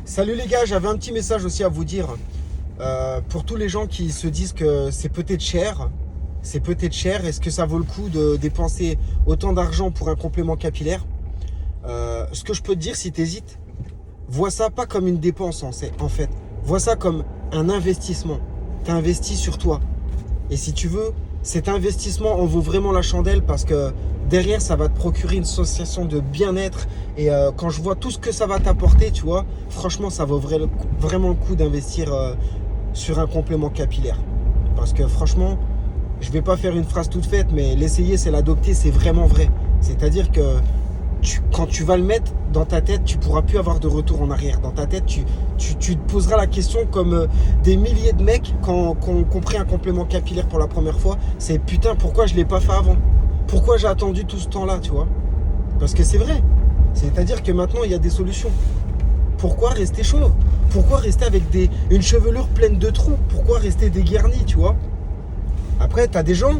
Salut les gars, j'avais un petit message aussi à vous dire. Pour tous les gens qui se disent que c'est peut-être cher, est-ce que ça vaut le coup de dépenser autant d'argent pour un complément capillaire? Ce que je peux te dire, si tu hésites, vois ça pas comme une dépense en fait. Vois ça comme un investissement. Tu investis sur toi. Et si tu veux, cet investissement en vaut vraiment la chandelle parce que derrière, ça va te procurer une sensation de bien-être. Et quand je vois tout ce que ça va t'apporter, tu vois, franchement, ça vaut vraiment le coup d'investir sur un complément capillaire. Parce que franchement, je vais pas faire une phrase toute faite, mais l'essayer, c'est l'adopter, c'est vraiment vrai. C'est-à-dire que quand tu vas le mettre dans ta tête, tu pourras plus avoir de retour en arrière. Dans ta tête, tu te poseras la question comme des milliers de mecs qui ont pris un complément capillaire pour la première fois. C'est putain, pourquoi je l'ai pas fait avant? Pourquoi j'ai attendu tout ce temps-là, tu vois? Parce que c'est vrai. C'est-à-dire que maintenant, il y a des solutions. Pourquoi rester chauve? Pourquoi rester avec une chevelure pleine de trous? Pourquoi rester dégarni, tu vois? Après, tu as des gens,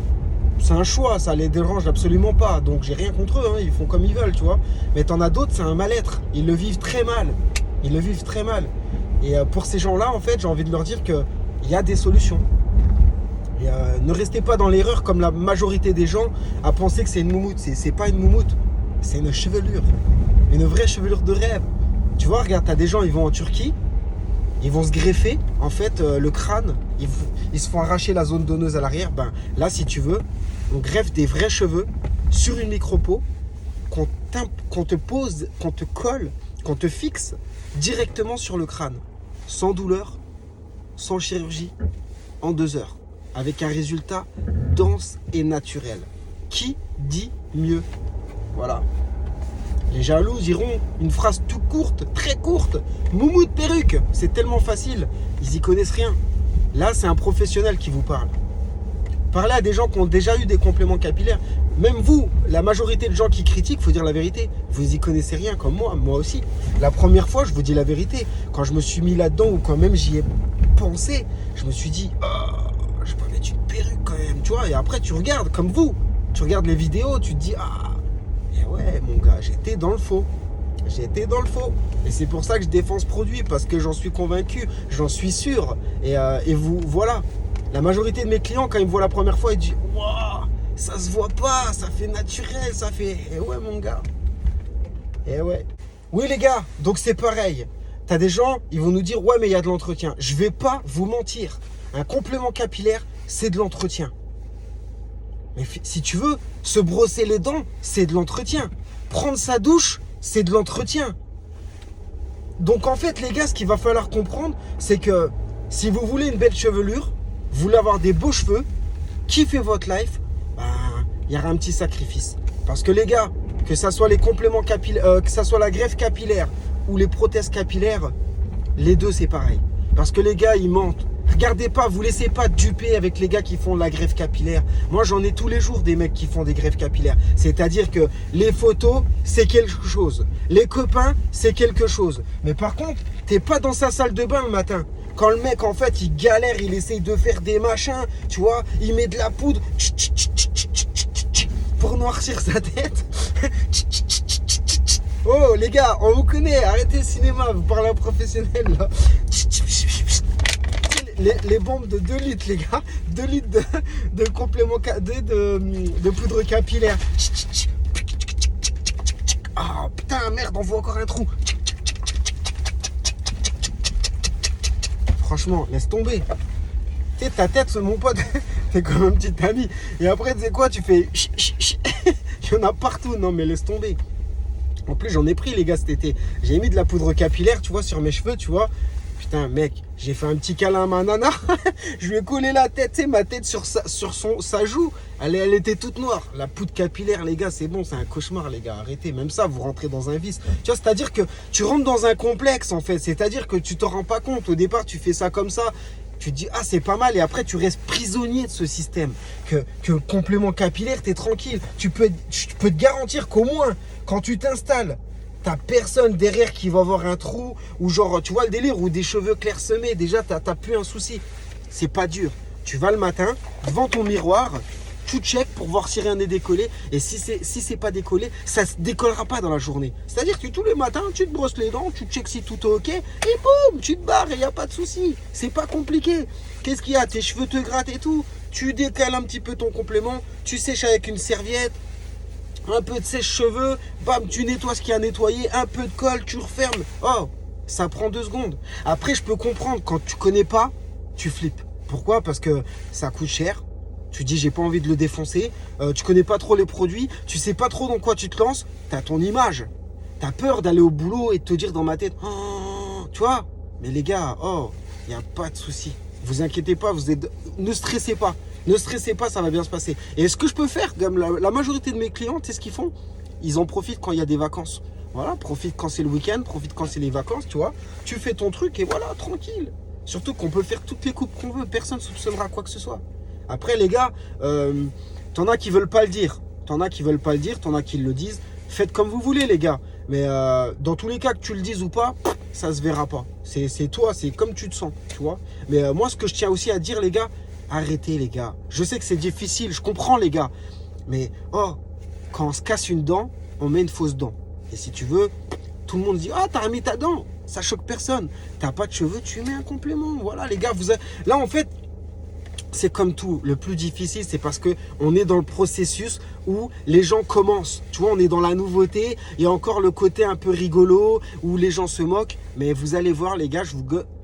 c'est un choix, ça les dérange absolument pas. Donc j'ai rien contre eux, hein, ils font comme ils veulent, tu vois. Mais t'en as d'autres, c'est un mal-être. Ils le vivent très mal. Ils le vivent très mal. Et pour ces gens-là, en fait, j'ai envie de leur dire qu'il y a des solutions. Et, ne restez pas dans l'erreur comme la majorité des gens à penser que c'est une moumoute. C'est pas une moumoute, c'est une chevelure. Une vraie chevelure de rêve. Tu vois, regarde, t'as des gens, ils vont en Turquie, ils vont se greffer, en fait, le crâne, ils se font arracher la zone donneuse à l'arrière. Ben, là, si tu veux, on greffe des vrais cheveux sur une micro-peau qu'on te pose, qu'on te colle, qu'on te fixe directement sur le crâne. Sans douleur, sans chirurgie, en 2 heures. Avec un résultat dense et naturel. Qui dit mieux? Voilà. Les jaloux diront une phrase tout courte, très courte. Moumoute perruque, c'est tellement facile. Ils y connaissent rien. Là, c'est un professionnel qui vous parle. Parlez à des gens qui ont déjà eu des compléments capillaires. Même vous, la majorité de gens qui critiquent, faut dire la vérité, vous y connaissez rien comme moi aussi. La première fois, je vous dis la vérité, quand je me suis mis là-dedans ou quand même j'y ai pensé, je me suis dit, oh, je peux mettre une perruque quand même, tu vois. Et après, tu regardes comme vous, tu regardes les vidéos, tu te dis, ah, et ouais, mon gars, j'étais dans le faux. J'étais dans le faux. Et c'est pour ça que je défends ce produit, parce que j'en suis convaincu, j'en suis sûr. Et vous, voilà. La majorité de mes clients, quand ils me voient la première fois, ils disent « Waouh, ça se voit pas, ça fait naturel, ça fait... » Eh ouais, mon gars. Eh ouais. Oui, les gars, donc c'est pareil. T'as des gens, ils vont nous dire « Ouais, mais il y a de l'entretien. » Je vais pas vous mentir. Un complément capillaire, c'est de l'entretien. Mais si tu veux, se brosser les dents, c'est de l'entretien. Prendre sa douche, c'est de l'entretien. Donc en fait, les gars, ce qu'il va falloir comprendre, c'est que si vous voulez une belle chevelure, vous voulez avoir des beaux cheveux, kiffez votre life, il y aura un petit sacrifice. Parce que les gars, que ça soit les compléments capillaires, que ça soit la greffe capillaire ou les prothèses capillaires, les deux c'est pareil. Parce que les gars, ils mentent. Regardez pas, vous laissez pas duper avec les gars qui font de la greffe capillaire. Moi, j'en ai tous les jours des mecs qui font des greffes capillaires. C'est-à-dire que les photos, c'est quelque chose. Les copains, c'est quelque chose. Mais par contre, t'es pas dans sa salle de bain le matin. Quand le mec, en fait, il galère, il essaye de faire des machins, tu vois, il met de la poudre pour noircir sa tête. Oh, les gars, on vous connaît, arrêtez le cinéma, vous parlez à un professionnel, là. Les bombes de 2 litres, les gars, 2 litres de complément, de poudre capillaire. Ah, putain, merde, on voit encore un trou. Franchement, laisse tomber. Tu sais, ta tête, mon pote, t'es comme un petit ami. Et après, tu sais quoi, tu fais... Il y en a partout. Non, mais laisse tomber. En plus, j'en ai pris, les gars, cet été. J'ai mis de la poudre capillaire, tu vois, sur mes cheveux, tu vois. Putain, mec, j'ai fait un petit câlin à ma nana. Je lui ai collé la tête, tu sais, ma tête sur sa joue. Elle était toute noire. La poudre capillaire, les gars, c'est bon, c'est un cauchemar, les gars. Arrêtez. Même ça, vous rentrez dans un vice. Tu vois, c'est-à-dire que tu rentres dans un complexe, en fait. C'est-à-dire que tu t'en rends pas compte. Au départ, tu fais ça comme ça. Tu te dis, ah, c'est pas mal. Et après, tu restes prisonnier de ce système. Que complément capillaire, t'es tranquille. Je peux te garantir qu'au moins, quand tu t'installes, t'as personne derrière qui va avoir un trou ou genre, tu vois le délire, ou des cheveux clairsemés, déjà t'as plus un souci. C'est pas dur. Tu vas le matin devant ton miroir, tu check pour voir si rien n'est décollé. Et si c'est pas décollé, ça ne se décollera pas dans la journée. C'est-à-dire que tous les matins, tu te brosses les dents, tu check si tout est ok, et boum, tu te barres et il n'y a pas de souci. C'est pas compliqué. Qu'est-ce qu'il y a? Tes cheveux te grattent et tout. Tu décales un petit peu ton complément, tu sèches avec une serviette, un peu de sèche-cheveux, bam, tu nettoies ce qu'il y a à nettoyer, un peu de colle, tu refermes. Oh, ça prend 2 secondes. Après, je peux comprendre, quand tu connais pas, tu flippes. Pourquoi? Parce que ça coûte cher. Tu dis, j'ai pas envie de le défoncer. Tu connais pas trop les produits. Tu sais pas trop dans quoi tu te lances. Tu as ton image. Tu as peur d'aller au boulot et de te dire dans ma tête, oh, tu vois? Mais les gars, oh, il n'y a pas de souci. Vous inquiétez pas, ne stressez pas. Ne stressez pas, ça va bien se passer. Et ce que je peux faire, comme la majorité de mes clients, tu sais ce qu'ils font? Ils en profitent quand il y a des vacances. Voilà, profite quand c'est le week-end, profite quand c'est les vacances, tu vois. Tu fais ton truc et voilà, tranquille. Surtout qu'on peut faire toutes les coupes qu'on veut. Personne ne soupçonnera quoi que ce soit. Après, les gars, t'en as qui veulent pas le dire. T'en as qui veulent pas le dire, t'en as qui le disent. Faites comme vous voulez, les gars. Mais dans tous les cas, que tu le dises ou pas, ça se verra pas. C'est toi, c'est comme tu te sens, tu vois. Mais moi, ce que je tiens aussi à dire, les gars, arrêtez, les gars. Je sais que c'est difficile, je comprends, les gars. Mais, oh, quand on se casse une dent, on met une fausse dent. Et si tu veux, tout le monde dit, ah, t'as remis ta dent. Ça choque personne. T'as pas de cheveux, tu mets un complément. Voilà, les gars, là, en fait, c'est comme tout. Le plus difficile, c'est parce qu'on est dans le processus où les gens commencent. Tu vois, on est dans la nouveauté. Il y a encore le côté un peu rigolo où les gens se moquent. Mais vous allez voir, les gars,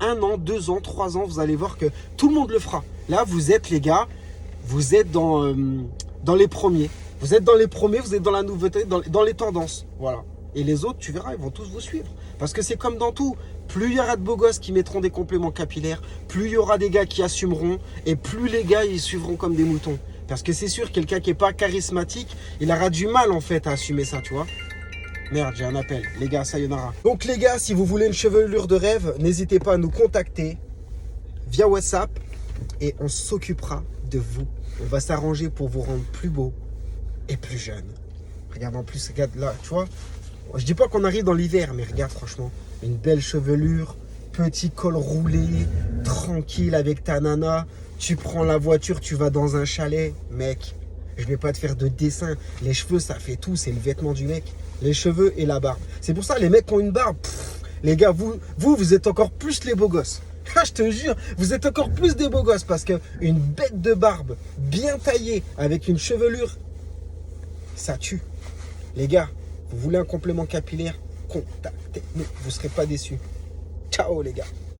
1 an, 2 ans, 3 ans, vous allez voir que tout le monde le fera. Là, vous êtes, les gars, vous êtes dans les premiers. Vous êtes dans les premiers, vous êtes dans la nouveauté, dans les tendances. Voilà. Et les autres, tu verras, ils vont tous vous suivre. Parce que c'est comme dans tout. Plus il y aura de beaux gosses qui mettront des compléments capillaires, plus il y aura des gars qui assumeront, et plus les gars, ils suivront comme des moutons. Parce que c'est sûr, quelqu'un qui n'est pas charismatique, il aura du mal, en fait, à assumer ça, tu vois. Merde, j'ai un appel. Les gars, sayonara. Donc, les gars, si vous voulez une chevelure de rêve, n'hésitez pas à nous contacter via WhatsApp, et on s'occupera de vous. On va s'arranger pour vous rendre plus beau et plus jeune. Regarde, en plus, regarde là, tu vois. Je dis pas qu'on arrive dans l'hiver, mais regarde, franchement, une belle chevelure, petit col roulé, tranquille avec ta nana. Tu prends la voiture, tu vas dans un chalet, mec. Je vais pas te faire de dessin. Les cheveux, ça fait tout, c'est le vêtement du mec. Les cheveux et la barbe. C'est pour ça, les mecs qui ont une barbe, les gars, vous êtes encore plus les beaux gosses. Ah, je te jure, vous êtes encore plus des beaux gosses parce qu'une bête de barbe bien taillée avec une chevelure, ça tue. Les gars, vous voulez un complément capillaire? Contactez-nous, vous ne serez pas déçus. Ciao les gars.